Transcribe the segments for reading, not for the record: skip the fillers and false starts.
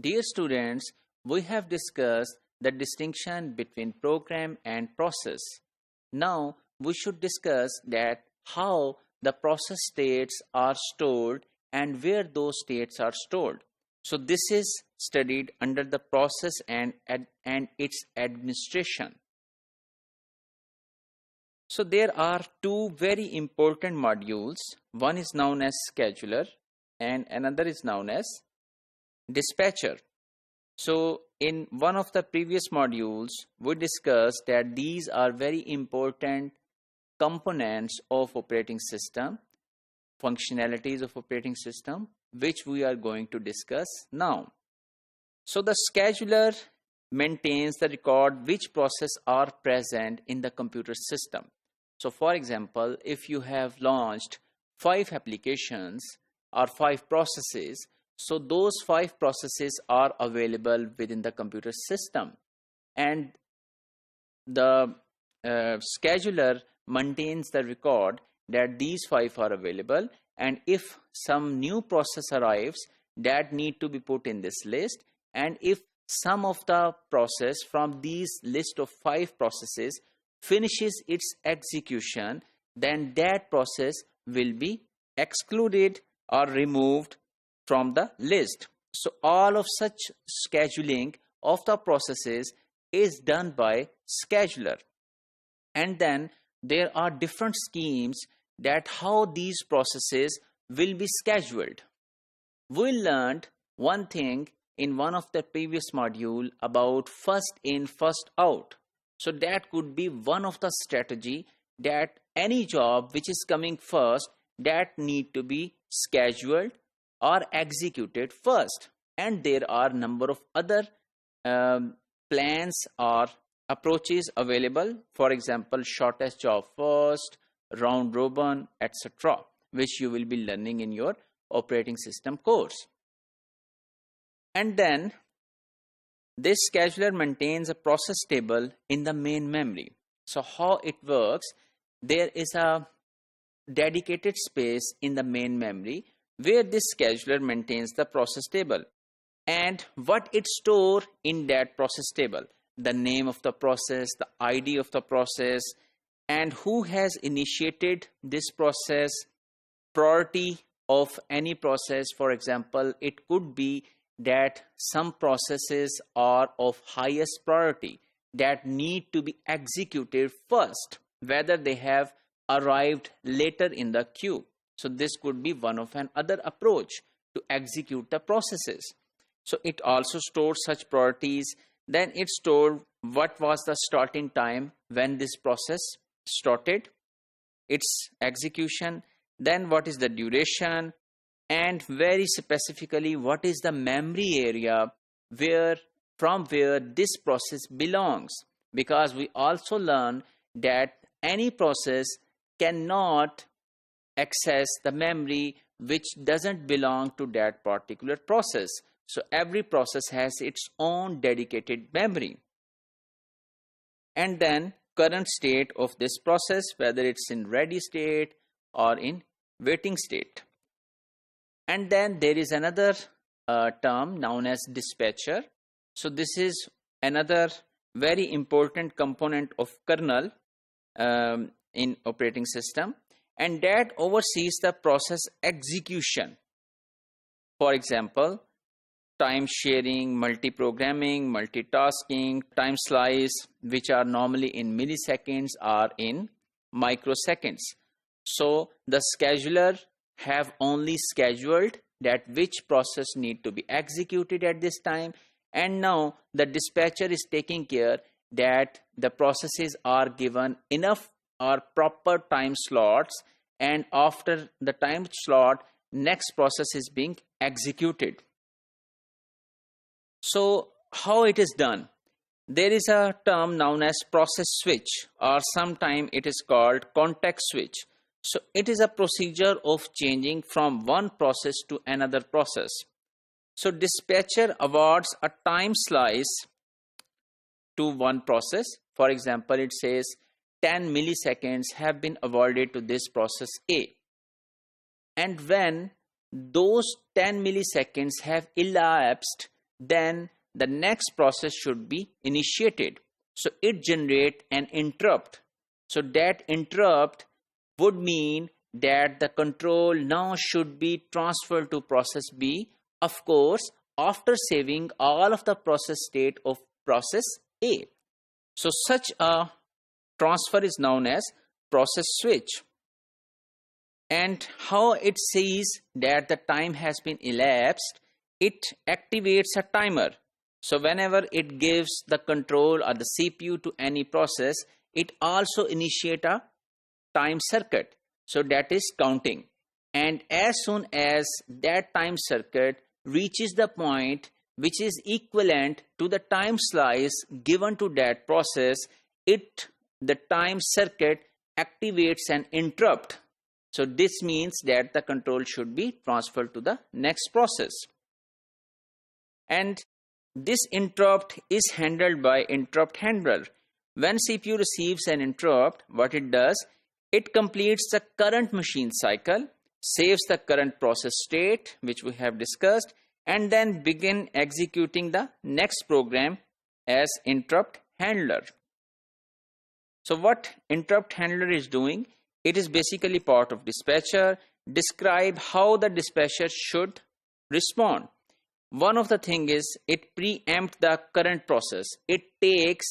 Dear students, we have discussed the distinction between program and process. Now we should discuss that how the process states are stored and where those states are stored. So this is studied under the process and its administration. So there are two very important modules. One is known as scheduler and another is known as dispatcher. So in one of the previous modules, we discussed that these are very important components of operating system, functionalities of operating system, which we are going to discuss now. So the scheduler maintains the record which process are present in the computer system. So for example, if you have launched 5 applications or 5 processes, so those 5 processes are available within the computer system, and the scheduler maintains the record that these 5 are available, and if some new process arrives, that need to be put in this list, and if some of the process from these list of 5 processes finishes its execution, then that process will be excluded or removed from the list. So all of such scheduling of the processes is done by scheduler. And then there are different schemes that how these processes will be scheduled. We learned one thing in one of the previous module about first in, first out. So that could be one of the strategy that any job which is coming first, that need to be scheduled or executed first. And there are number of other plans or approaches available. For example, shortest job first, round robin, etc., which you will be learning in your operating system course. And then this scheduler maintains a process table in the main memory. So how it works, there is a dedicated space in the main memory where this scheduler maintains the process table, and what it stores in that process table: the name of the process, the ID of the process, and who has initiated this process, priority of any process. For example, it could be that some processes are of highest priority that need to be executed first, whether they have arrived later in the queue. So this could be one of another approach to execute the processes. So it also stores such priorities. Then it stored what was the starting time when this process started, its execution, then what is the duration, and very specifically what is the memory area from where this process belongs. Because we also learn that any process cannot access the memory which doesn't belong to that particular process. So every process has its own dedicated memory. And then current state of this process, whether it's in ready state or in waiting state. And then there is another term known as dispatcher. So this is another very important component of kernel in operating system, and that oversees the process execution. For example, time sharing, multiprogramming, multitasking, time slice, which are normally in milliseconds, are in microseconds. So the scheduler have only scheduled that which process need to be executed at this time, and now the dispatcher is taking care that the processes are given enough or proper time slots, and after the time slot, next process is being executed. So how it is done? There is a term known as process switch, or sometimes it is called context switch. So it is a procedure of changing from one process to another process. So dispatcher awards a time slice to one process. For example, it says 10 milliseconds have been awarded to this process A. And when those 10 milliseconds have elapsed, then the next process should be initiated. So it generates an interrupt. So that interrupt would mean that the control now should be transferred to process B, of course, after saving all of the process state of process A. So such a transfer is known as process switch. And how it sees that the time has been elapsed, it activates a timer. So whenever it gives the control or the CPU to any process, it also initiates a time circuit. So that is counting. And as soon as that time circuit reaches the point which is equivalent to the time slice given to that process, the time circuit activates an interrupt. So this means that the control should be transferred to the next process. And this interrupt is handled by interrupt handler. When CPU receives an interrupt, what it does, it completes the current machine cycle, saves the current process state which we have discussed, and then begin executing the next program as interrupt handler. So what interrupt handler is doing, it is basically part of dispatcher. Describe how the dispatcher should respond. One of the things is it preempts the current process. It takes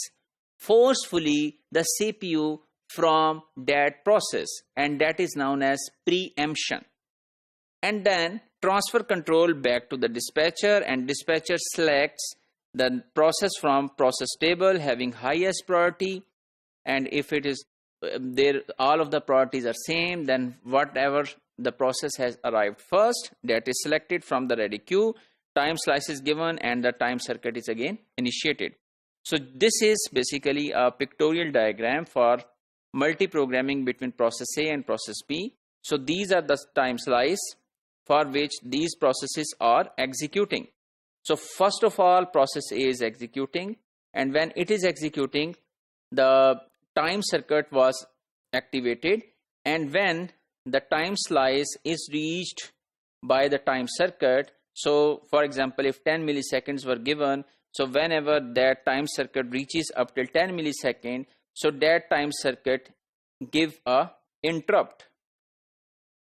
forcefully the CPU from that process, and that is known as preemption. And then transfer control back to the dispatcher, and dispatcher selects the process from process table having highest priority, and if it is there all of the priorities are same, then whatever the process has arrived first, that is selected from the ready queue, time slice is given, and the time circuit is again initiated. So this is basically a pictorial diagram for multiprogramming between process A and process B. So these are the time slice for which these processes are executing. So first of all, process A is executing, and when it is executing, the time circuit was activated, and when the time slice is reached by the time circuit, so for example, if 10 milliseconds were given, so whenever that time circuit reaches up till 10 milliseconds, so that time circuit give a interrupt.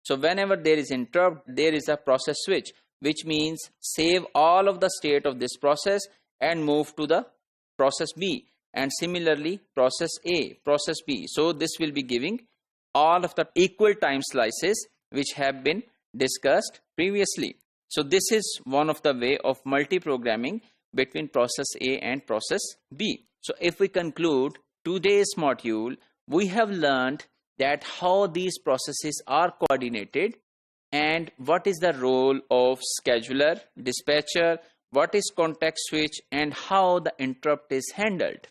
So whenever there is interrupt, there is a process switch, which means save all of the state of this process and move to the process B. And similarly, process A, process B. So this will be giving all of the equal time slices which have been discussed previously. So this is one of the way of multiprogramming between process A and process B. So if we conclude today's module, we have learned that how these processes are coordinated and what is the role of scheduler, dispatcher, what is context switch, and how the interrupt is handled.